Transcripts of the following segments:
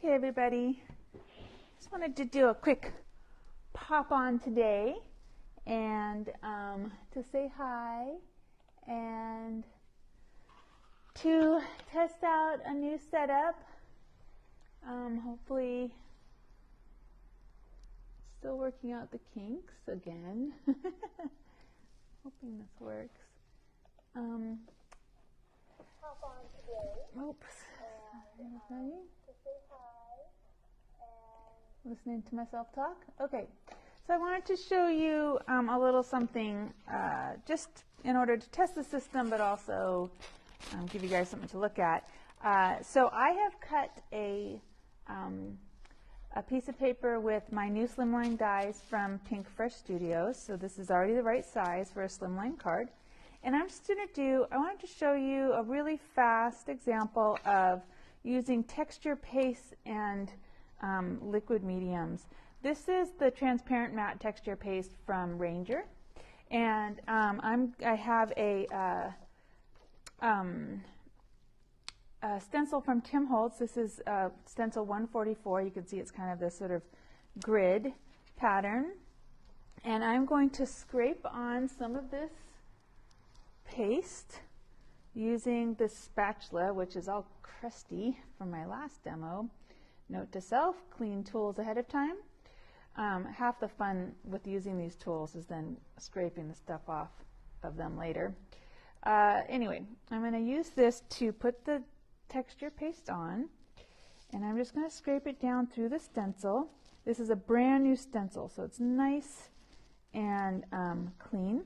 Okay, everybody, just wanted to do a quick pop on today and to say hi and to test out a new setup. Hopefully still working out the kinks again. Hoping this works. Hop on today. Oops. And, to say hi and Listening to myself talk? Okay. So I wanted to show you a little something just in order to test the system, but also give you guys something to look at. So I have cut a piece of paper with my new slimline dies from Pink Fresh Studios. So this is already the right size for a slimline card. And I'm just going to I wanted to show you a really fast example of using texture paste and liquid mediums. This is the transparent matte texture paste from Ranger. And I have a stencil from Tim Holtz. This is stencil 144. You can see it's kind of this sort of grid pattern. And I'm going to scrape on some of this paste using this spatula, which is all crusty from my last demo. Note to self, clean tools ahead of time. Half the fun with using these tools is then scraping the stuff off of them later. Anyway, I'm going to use this to put the texture paste on, and I'm just going to scrape it down through the stencil. This is a brand new stencil, so it's nice and clean.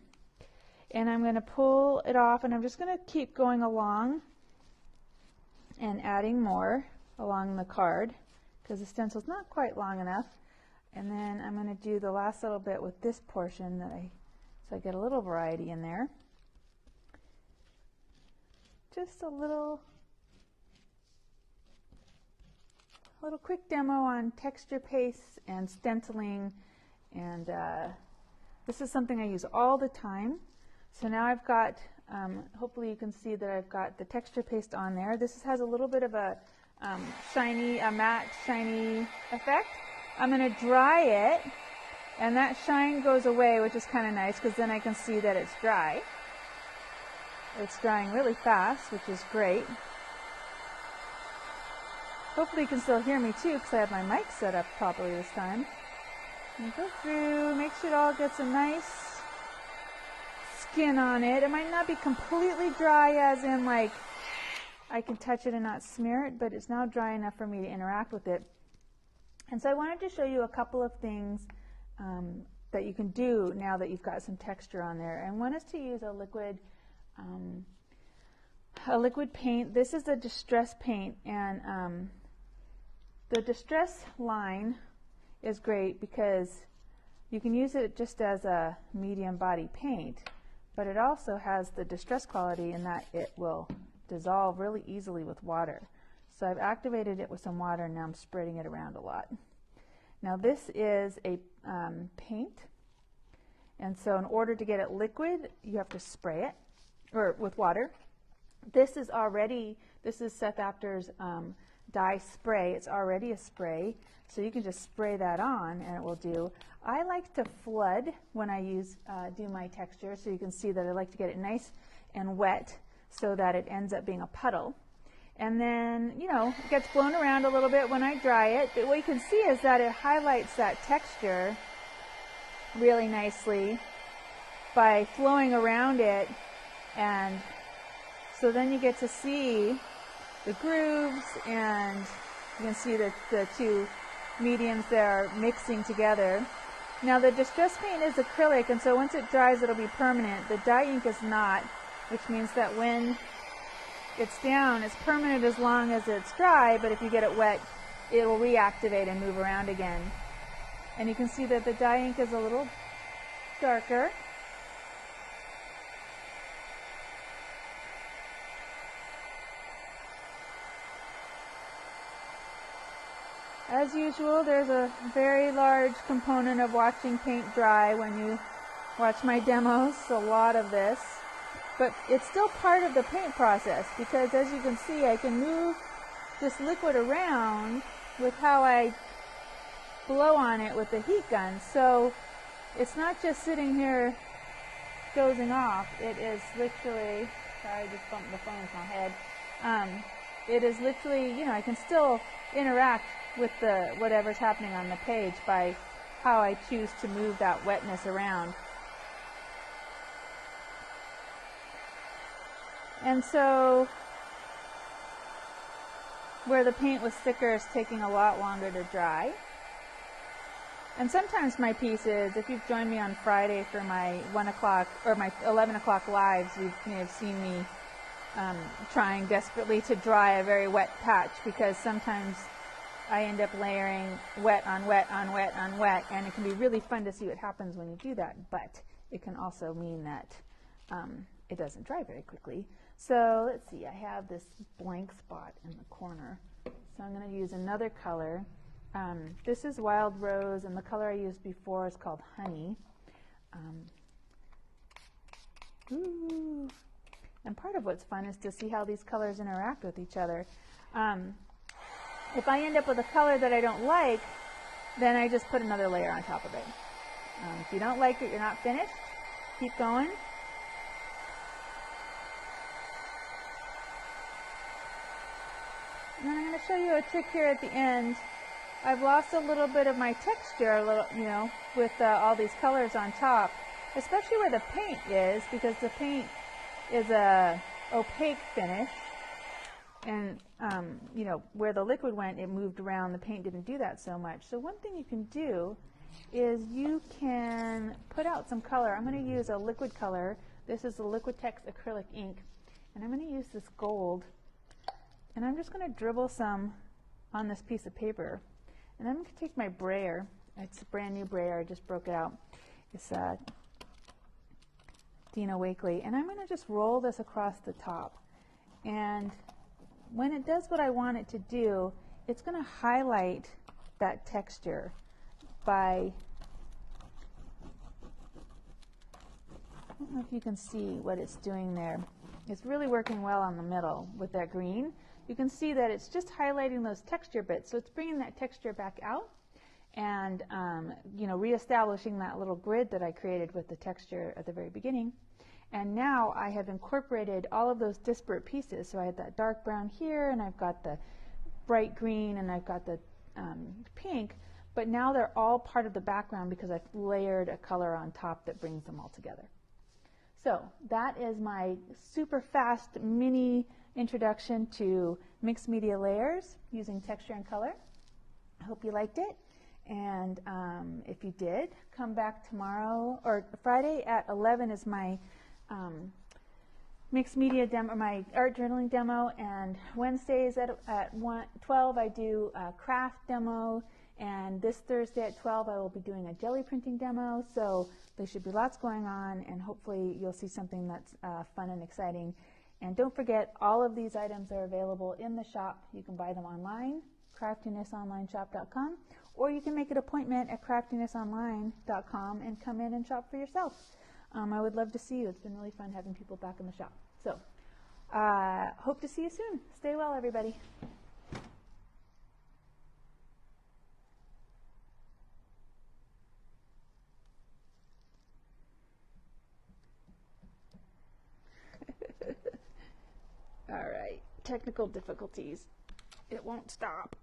And I'm going to pull it off, and I'm just going to keep going along and adding more along the card because the stencil's not quite long enough. And then I'm going to do the last little bit with this portion so I get a little variety in there. Just a little quick demo on texture paste and stenciling, and this is something I use all the time. So now I've got, hopefully you can see that I've got the texture paste on there. This has a little bit of a matte shiny effect. I'm going to dry it, and that shine goes away, which is kind of nice because then I can see that it's dry. It's drying really fast, which is great. Hopefully you can still hear me too because I have my mic set up properly this time. And go through, make sure it all gets a nice skin on it. It might not be completely dry as in like I can touch it and not smear it, but it's now dry enough for me to interact with it. And so I wanted to show you a couple of things that you can do now that you've got some texture on there. And one is to use a liquid paint. This is a distress paint, and the distress line is great because you can use it just as a medium body paint, but it also has the distress quality in that it will dissolve really easily with water. So I've activated it with some water, and now I'm spreading it around a lot. Now this is a paint, and so in order to get it liquid, you have to spray it or with water. This is Seth Apter's dye spray. It's already a spray, so you can just spray that on and it will do. I like to flood when I do my texture, so you can see that I like to get it nice and wet so that it ends up being a puddle. And then, it gets blown around a little bit when I dry it. But what you can see is that it highlights that texture really nicely by flowing around it. And so then you get to see the grooves, and you can see that the two mediums there are mixing together. Now the distress paint is acrylic, and so once it dries it'll be permanent. The dye ink is not, which means that when it's down, it's permanent as long as it's dry, but if you get it wet, it will reactivate and move around again. And you can see that the dye ink is a little darker. As usual, there's a very large component of watching paint dry when you watch my demos, a lot of this. But it's still part of the paint process because, as you can see, I can move this liquid around with how I blow on it with the heat gun. So it's not just sitting here dozing off. It is literally, sorry, I just bumped the phone with my head. It is literally, you know, I can still interact with the whatever's happening on the page by how I choose to move that wetness around. And so where the paint was thicker is taking a lot longer to dry. And sometimes my pieces, if you've joined me on Friday for my 1 o'clock or my 11 o'clock lives, you may have seen me trying desperately to dry a very wet patch, because sometimes I end up layering wet on wet on wet on wet, and it can be really fun to see what happens when you do that, but it can also mean that it doesn't dry very quickly. So let's see, I have this blank spot in the corner, so I'm going to use another color. This is Wild Rose, and the color I used before is called Honey. Ooh. And part of what's fun is to see how these colors interact with each other. If I end up with a color that I don't like, then I just put another layer on top of it. If you don't like it, you're not finished. Keep going. And then I'm going to show you a trick here at the end. I've lost a little bit of my texture, with all these colors on top, especially where the paint is, because the paint is a opaque finish, and where the liquid went, it moved around. The paint didn't do that so much. So one thing you can do is you can put out some color. I'm going to use a liquid color. This is the Liquitex acrylic ink, and I'm going to use this gold, and I'm just going to dribble some on this piece of paper. And I'm going to take my brayer. It's a brand new brayer. I just broke it out. It's Dina Wakley. And I'm going to just roll this across the top. And when it does what I want it to do, it's going to highlight that texture by, I don't know if you can see what it's doing there. It's really working well on the middle with that green. You can see that it's just highlighting those texture bits, so it's bringing that texture back out and reestablishing that little grid that I created with the texture at the very beginning. And now I have incorporated all of those disparate pieces. So I had that dark brown here, and I've got the bright green, and I've got the pink, but now they're all part of the background because I've layered a color on top that brings them all together. So that is my super fast mini introduction to mixed media layers using texture and color. I hope you liked it, and if you did, come back tomorrow, or Friday at 11 is my mixed media demo, my art journaling demo, and Wednesdays at 12 I do a craft demo, and this Thursday at 12 I will be doing a jelly printing demo. So there should be lots going on, and hopefully you'll see something that's fun and exciting. And don't forget, all of these items are available in the shop. You can buy them online, craftinessonlineshop.com, or you can make an appointment at craftinessonline.com and come in and shop for yourself. I would love to see you. It's been really fun having people back in the shop. So, hope to see you soon. Stay well, everybody. All right, technical difficulties. It won't stop.